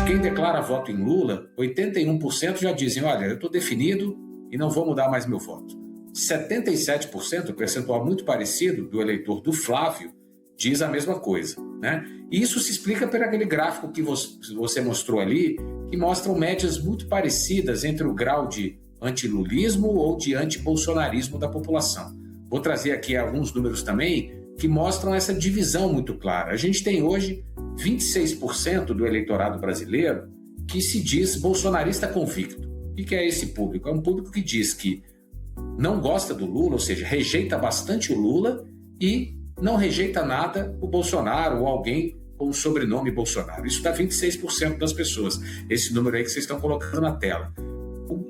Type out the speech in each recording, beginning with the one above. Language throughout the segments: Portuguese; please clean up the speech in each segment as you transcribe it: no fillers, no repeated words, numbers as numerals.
De quem declara voto em Lula, 81% já dizem, olha, eu estou definido e não vou mudar mais meu voto. 77%, percentual muito parecido do eleitor do Flávio, diz a mesma coisa, né? E isso se explica por aquele gráfico que você mostrou ali, que mostram médias muito parecidas entre o grau de antilulismo ou de antibolsonarismo da população. Vou trazer aqui alguns números também que mostram essa divisão muito clara. A gente tem hoje 26% do eleitorado brasileiro que se diz bolsonarista convicto. O que é esse público? É um público que diz que não gosta do Lula, ou seja, rejeita bastante o Lula e não rejeita nada o Bolsonaro ou alguém com o sobrenome Bolsonaro. Isso dá 26% das pessoas, esse número aí que vocês estão colocando na tela.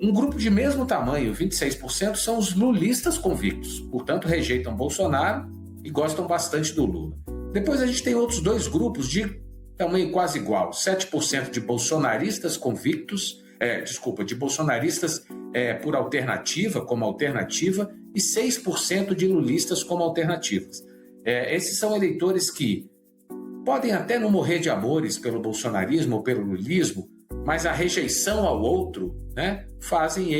Um grupo de mesmo tamanho, 26%, são os lulistas convictos, portanto rejeitam Bolsonaro e gostam bastante do Lula. Depois a gente tem outros dois grupos de tamanho quase igual, 7% de bolsonaristas convictos, de bolsonaristas por alternativa, como alternativa, e 6% de lulistas como alternativas. Esses são eleitores que podem até não morrer de amores pelo bolsonarismo ou pelo lulismo, mas a rejeição ao outro, né, fazem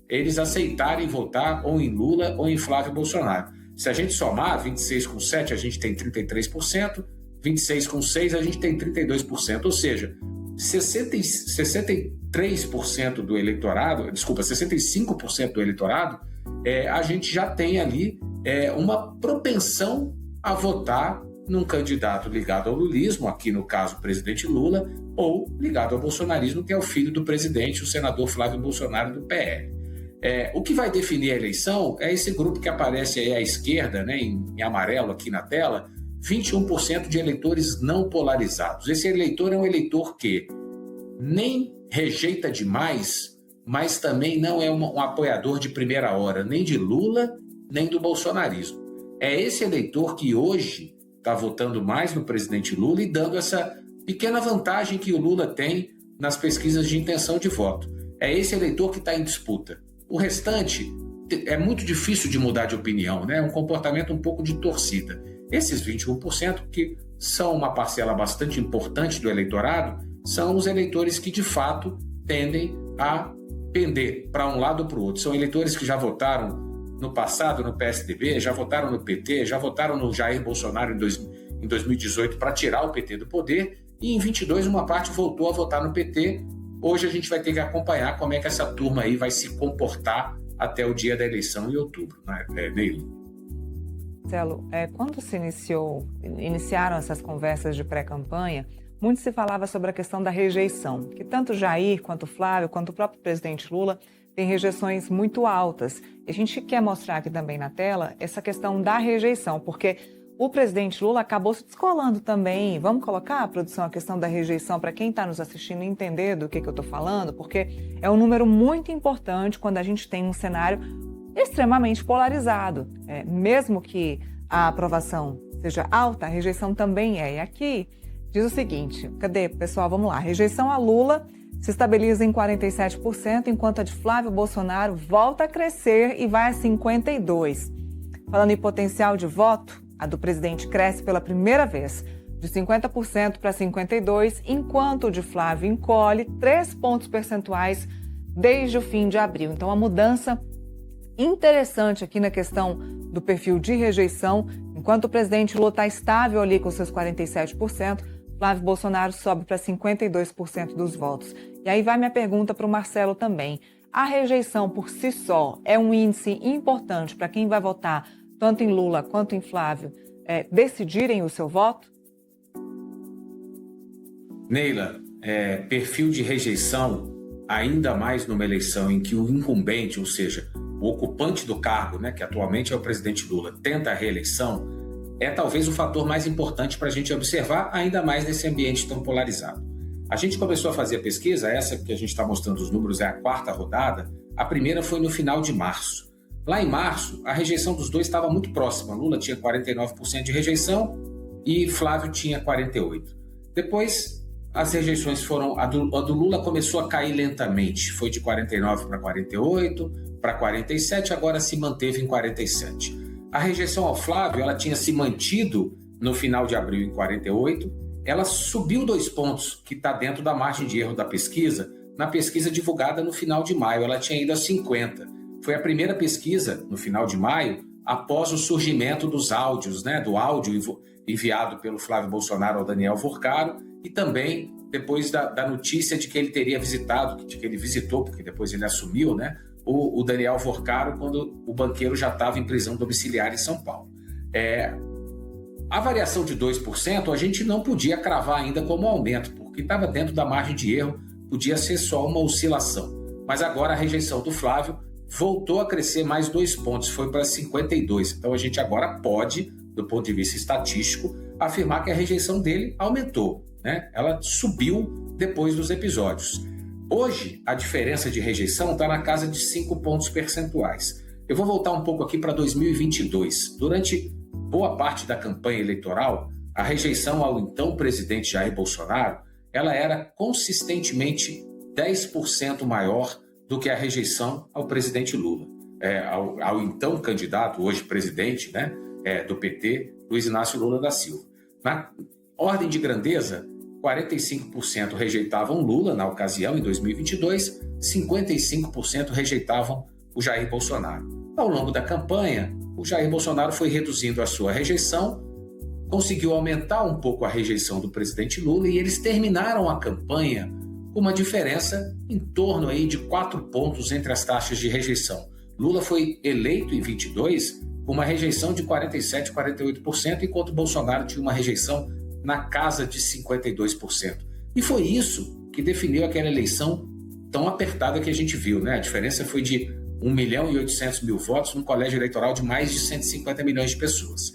eles aceitarem votar ou em Lula ou em Flávio Bolsonaro. Se a gente somar 26 com 7, a gente tem 33%, 26 com 6, a gente tem 32%, ou seja, 63% do eleitorado, 65% do eleitorado, a gente já tem ali uma propensão a votar num candidato ligado ao lulismo, aqui no caso o presidente Lula, ou ligado ao bolsonarismo, que é o filho do presidente, o senador Flávio Bolsonaro, do PL. O que vai definir a eleição é esse grupo que aparece aí à esquerda, né, em amarelo aqui na tela, 21% de eleitores não polarizados. Esse eleitor é um eleitor que nem rejeita demais, mas também não é um apoiador de primeira hora, nem de Lula, nem do bolsonarismo. É esse eleitor que hoje está votando mais no presidente Lula e dando essa pequena vantagem que o Lula tem nas pesquisas de intenção de voto. É esse eleitor que está em disputa. O restante é muito difícil de mudar de opinião, né? É um comportamento um pouco de torcida. Esses 21%, que são uma parcela bastante importante do eleitorado, são os eleitores que, de fato, tendem a pender para um lado ou para o outro. São eleitores que já votaram no passado no PSDB, já votaram no PT, já votaram no Jair Bolsonaro em 2018 para tirar o PT do poder, e em 22 uma parte voltou a votar no PT. Hoje a gente vai ter que acompanhar como é que essa turma aí vai se comportar até o dia da eleição em outubro, né, Neila? Marcelo, quando se iniciaram essas conversas de pré-campanha, muito se falava sobre a questão da rejeição, que tanto Jair, quanto Flávio, quanto o próprio presidente Lula têm rejeições muito altas. E a gente quer mostrar aqui também na tela essa questão da rejeição, porque o presidente Lula acabou se descolando também. Vamos colocar, produção, a questão da rejeição para quem está nos assistindo entender do que eu estou falando, porque é um número muito importante quando a gente tem um cenário extremamente polarizado. Mesmo que a aprovação seja alta, a rejeição também é. E aqui diz o seguinte, cadê, pessoal? Vamos lá. A rejeição a Lula se estabiliza em 47%, enquanto a de Flávio Bolsonaro volta a crescer e vai a 52%. Falando em potencial de voto, a do presidente cresce pela primeira vez, de 50% para 52%, enquanto o de Flávio encolhe 3 pontos percentuais desde o fim de abril. Então, a mudança interessante aqui na questão do perfil de rejeição, enquanto o presidente Lula está estável ali com seus 47%, Flávio Bolsonaro sobe para 52% dos votos. E aí vai minha pergunta para o Marcelo também. A rejeição por si só é um índice importante para quem vai votar tanto em Lula quanto em Flávio decidirem o seu voto? Neila, perfil de rejeição, ainda mais numa eleição em que o incumbente, ou seja, o ocupante do cargo, né, que atualmente é o presidente Lula, tenta a reeleição, é talvez o fator mais importante para a gente observar, ainda mais nesse ambiente tão polarizado. A gente começou a fazer a pesquisa, essa que a gente está mostrando os números é a 4ª rodada, a primeira foi no final de março. Lá em março, a rejeição dos dois estava muito próxima. Lula tinha 49% de rejeição e Flávio tinha 48%. Depois, as rejeições foram... A do Lula começou a cair lentamente. Foi de 49% para 48%, para 47%, agora se manteve em 47%. A rejeição ao Flávio ela tinha se mantido no final de abril em 48%. ela subiu 2 pontos, que está dentro da margem de erro da pesquisa, na pesquisa divulgada no final de maio. Ela tinha ido a 50. Foi a primeira pesquisa, no final de maio, após o surgimento dos áudios, né, do áudio enviado pelo Flávio Bolsonaro ao Daniel Vorcaro, e também depois da notícia de que ele teria visitado, de que ele visitou, porque depois ele assumiu, né, o Daniel Vorcaro, quando o banqueiro já estava em prisão domiciliar em São Paulo. A variação de 2% a gente não podia cravar ainda como aumento, porque estava dentro da margem de erro, podia ser só uma oscilação. Mas agora a rejeição do Flávio voltou a crescer mais 2 pontos, foi para 52. Então a gente agora pode, do ponto de vista estatístico, afirmar que a rejeição dele aumentou, né? Ela subiu depois dos episódios. Hoje, a diferença de rejeição está na casa de 5 pontos percentuais. Eu vou voltar um pouco aqui para 2022. Durante boa parte da campanha eleitoral, a rejeição ao então presidente Jair Bolsonaro, ela era consistentemente 10% maior do que a rejeição ao presidente Lula, ao então candidato, hoje presidente, né, do PT, Luiz Inácio Lula da Silva. Na ordem de grandeza, 45% rejeitavam Lula na ocasião, em 2022, 55% rejeitavam o Jair Bolsonaro. Ao longo da campanha, o Jair Bolsonaro foi reduzindo a sua rejeição, conseguiu aumentar um pouco a rejeição do presidente Lula, e eles terminaram a campanha com uma diferença em torno aí de 4 pontos entre as taxas de rejeição. Lula foi eleito em 22 com uma rejeição de 47%, 48%, enquanto Bolsonaro tinha uma rejeição na casa de 52%. E foi isso que definiu aquela eleição tão apertada que a gente viu, né? A diferença foi de 1.800.000 votos num colégio eleitoral de mais de 150 milhões de pessoas.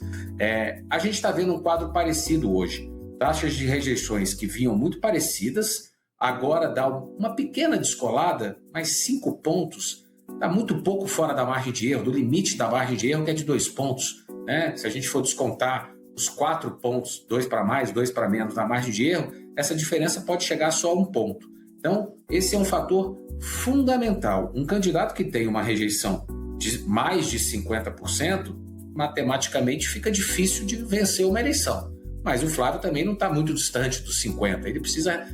A gente está vendo um quadro parecido hoje. Taxas de rejeições que vinham muito parecidas, agora dá uma pequena descolada, mas 5 pontos, está muito pouco fora da margem de erro, do limite da margem de erro, que é de 2 pontos. Né? Se a gente for descontar os 4 pontos, 2 para mais, 2 para menos na margem de erro, essa diferença pode chegar só a 1 ponto. Então, esse é um fator fundamental. Um candidato que tem uma rejeição de mais de 50%, matematicamente fica difícil de vencer uma eleição. Mas o Flávio também não está muito distante dos 50%. Ele precisa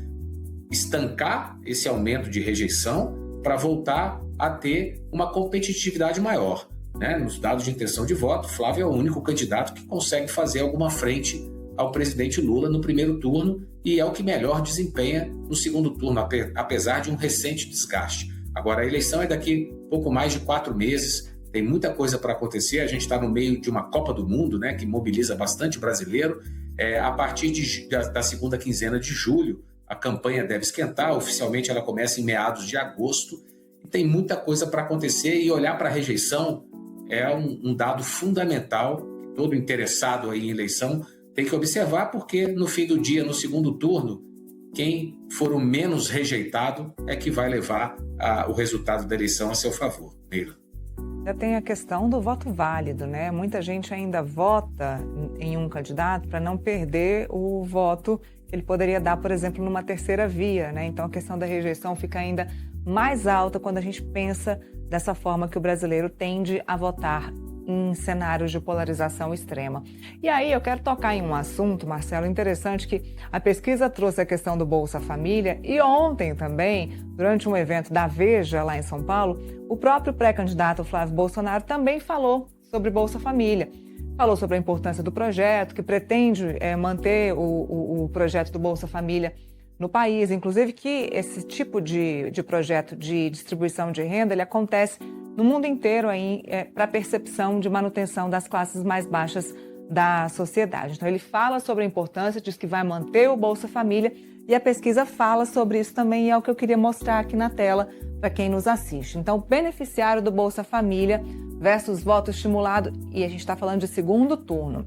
estancar esse aumento de rejeição para voltar a ter uma competitividade maior. Né? Nos dados de intenção de voto, Flávio é o único candidato que consegue fazer alguma frente ao presidente Lula no primeiro turno e é o que melhor desempenha no segundo turno, apesar de um recente desgaste. Agora, a eleição é daqui pouco mais de 4 meses, tem muita coisa para acontecer, a gente está no meio de uma Copa do Mundo, né, que mobiliza bastante brasileiro. A partir da segunda quinzena de julho, a campanha deve esquentar, oficialmente ela começa em meados de agosto, e tem muita coisa para acontecer, e olhar para a rejeição é um dado fundamental, que todo interessado aí em eleição tem que observar, porque no fim do dia, no segundo turno, quem for o menos rejeitado é que vai levar o resultado da eleição a seu favor. Neila. Já tem a questão do voto válido, né? Muita gente ainda vota em um candidato para não perder o voto que ele poderia dar, por exemplo, numa terceira via, né? Então a questão da rejeição fica ainda mais alta quando a gente pensa dessa forma que o brasileiro tende a votar em cenários de polarização extrema. E aí eu quero tocar em um assunto, Marcelo, interessante, que a pesquisa trouxe a questão do Bolsa Família, e ontem também, durante um evento da Veja lá em São Paulo, o próprio pré-candidato Flávio Bolsonaro também falou sobre Bolsa Família. Falou sobre a importância do projeto, que pretende manter o projeto do Bolsa Família no país, inclusive que esse tipo de projeto de distribuição de renda, ele acontece no mundo inteiro para a percepção de manutenção das classes mais baixas da sociedade. Então ele fala sobre a importância, diz que vai manter o Bolsa Família, e a pesquisa fala sobre isso também, e é o que eu queria mostrar aqui na tela para quem nos assiste. Então, beneficiário do Bolsa Família versus voto estimulado, e a gente está falando de segundo turno.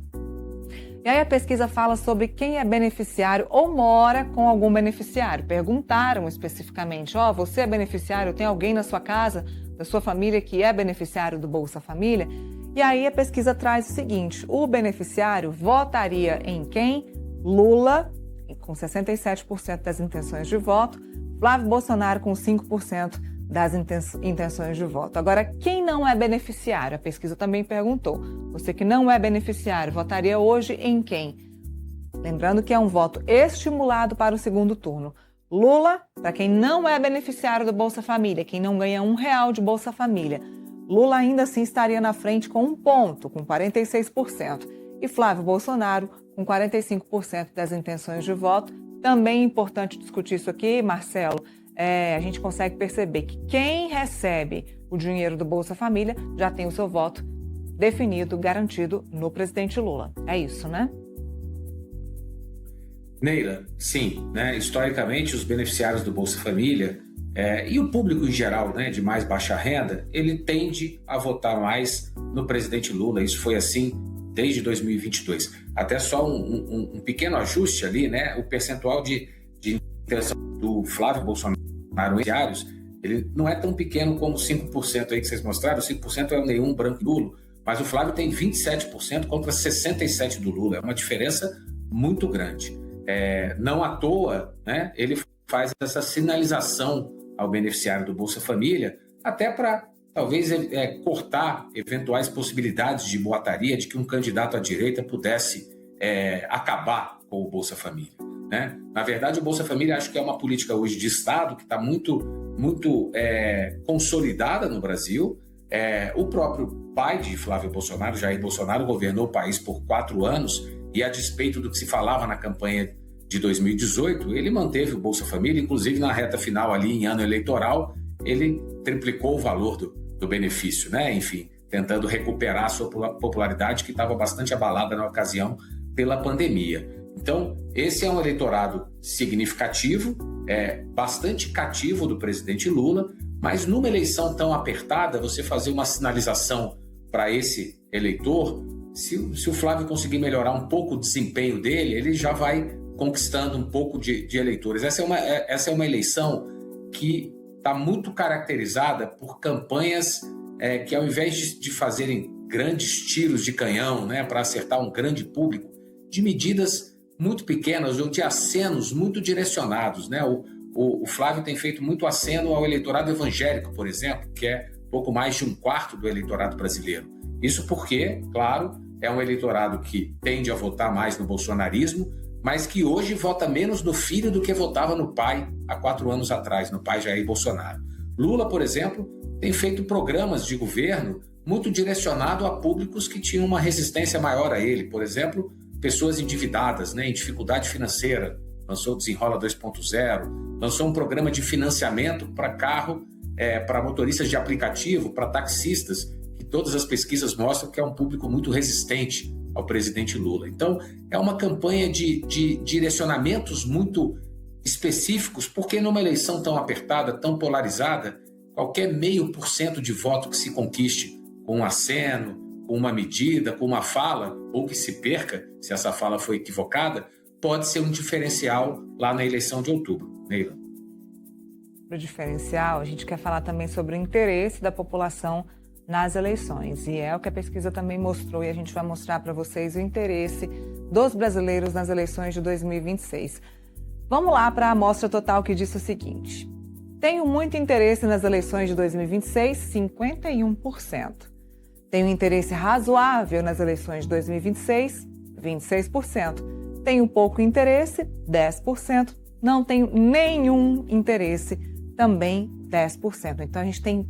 E aí a pesquisa fala sobre quem é beneficiário ou mora com algum beneficiário. Perguntaram especificamente, você é beneficiário, tem alguém na sua casa, da sua família que é beneficiário do Bolsa Família? E aí a pesquisa traz o seguinte, o beneficiário votaria em quem? Lula, com 67% das intenções de voto, Flávio Bolsonaro com 5% das intenções de voto. Agora, quem não é beneficiário? A pesquisa também perguntou. Você que não é beneficiário, votaria hoje em quem? Lembrando que é um voto estimulado para o segundo turno. Lula, para quem não é beneficiário do Bolsa Família, quem não ganha R$1 de Bolsa Família, Lula ainda assim estaria na frente com 1 ponto, com 46%. E Flávio Bolsonaro com 45% das intenções de voto. Também é importante discutir isso aqui, Marcelo. A gente consegue perceber que quem recebe o dinheiro do Bolsa Família já tem o seu voto definido, garantido no presidente Lula. É isso, né? Neila, sim, né? Historicamente, os beneficiários do Bolsa Família e o público em geral, né, de mais baixa renda, ele tende a votar mais no presidente Lula. Isso foi assim desde 2022. Até só um pequeno ajuste ali, né? O percentual de intenção do Flávio Bolsonaro em diários, ele não é tão pequeno como 5% aí que vocês mostraram. 5% é o nenhum branco e nulo, mas o Flávio tem 27% contra 67% do Lula. É uma diferença muito grande. Não à toa, né, ele faz essa sinalização ao beneficiário do Bolsa Família, até para talvez cortar eventuais possibilidades de boataria, de que um candidato à direita pudesse acabar com o Bolsa Família, né? Na verdade, o Bolsa Família acho que é uma política hoje de Estado que está muito consolidada no Brasil. O próprio pai de Flávio Bolsonaro, Jair Bolsonaro, governou o país por 4 anos e, a despeito do que se falava na campanha de 2018, ele manteve o Bolsa Família, inclusive na reta final ali em ano eleitoral, ele triplicou o valor do benefício, né? Enfim, tentando recuperar a sua popularidade que estava bastante abalada na ocasião pela pandemia. Então, esse é um eleitorado significativo, bastante cativo do presidente Lula, mas numa eleição tão apertada, você fazer uma sinalização para esse eleitor, se o Flávio conseguir melhorar um pouco o desempenho dele, ele já vai conquistando um pouco de eleitores. Essa é uma eleição que está muito caracterizada por campanhas que, ao invés de fazerem grandes tiros de canhão, né, para acertar um grande público, de medidas muito pequenas ou de acenos muito direcionados, né? O Flávio tem feito muito aceno ao eleitorado evangélico, por exemplo, que é pouco mais de 1/4 do eleitorado brasileiro. Isso porque, claro, é um eleitorado que tende a votar mais no bolsonarismo, mas que hoje vota menos no filho do que votava no pai há 4 anos atrás, no pai Jair Bolsonaro. Lula, por exemplo, tem feito programas de governo muito direcionado a públicos que tinham uma resistência maior a ele. Por exemplo, pessoas endividadas, né, em dificuldade financeira. Lançou o Desenrola 2.0, lançou um programa de financiamento para carro, para motoristas de aplicativo, para taxistas, que todas as pesquisas mostram que é um público muito resistente ao presidente Lula. Então, é uma campanha de direcionamentos muito específicos, porque numa eleição tão apertada, tão polarizada, qualquer 0,5% de voto que se conquiste com um aceno, com uma medida, com uma fala, ou que se perca, se essa fala foi equivocada, pode ser um diferencial lá na eleição de outubro. Neila. Para o diferencial, a gente quer falar também sobre o interesse da população nas eleições. E é o que a pesquisa também mostrou, e a gente vai mostrar para vocês o interesse dos brasileiros nas eleições de 2026. Vamos lá para a amostra total, que disse o seguinte: tenho muito interesse nas eleições de 2026, 51%. Tenho interesse razoável nas eleições de 2026, 26%. Tenho pouco interesse, 10%. Não tenho nenhum interesse, também 10%. Então, a gente tem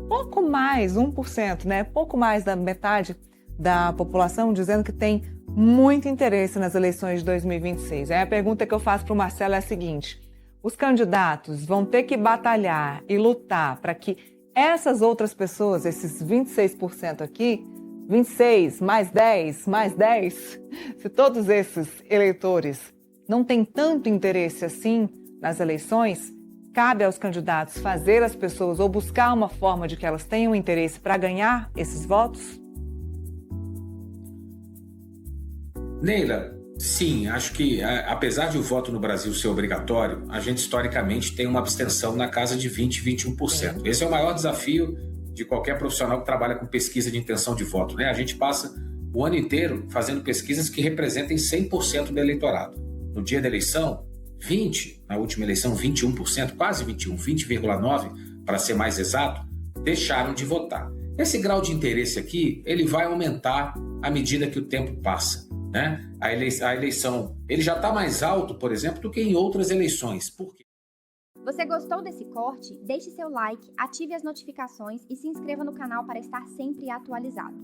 pouco mais, 1%, né? Pouco mais da metade da população dizendo que tem muito interesse nas eleições de 2026. Aí a pergunta que eu faço para o Marcelo é a seguinte: os candidatos vão ter que batalhar e lutar para que essas outras pessoas, esses 26% aqui, 26 mais 10 mais 10, se todos esses eleitores não têm tanto interesse assim nas eleições, cabe aos candidatos fazer as pessoas ou buscar uma forma de que elas tenham interesse para ganhar esses votos? Neila, sim, acho que apesar de o voto no Brasil ser obrigatório, a gente historicamente tem uma abstenção na casa de 20%, 21%. Esse é o maior desafio de qualquer profissional que trabalha com pesquisa de intenção de voto, né? A gente passa o ano inteiro fazendo pesquisas que representem 100% do eleitorado. No dia da eleição, 20%, na última eleição 21%, quase 21%, 20,9% para ser mais exato, deixaram de votar. Esse grau de interesse aqui, ele vai aumentar à medida que o tempo passa. né? A eleição, ele já está mais alto, por exemplo, do que em outras eleições. Por quê? Você gostou desse corte? Deixe seu like, ative as notificações e se inscreva no canal para estar sempre atualizado.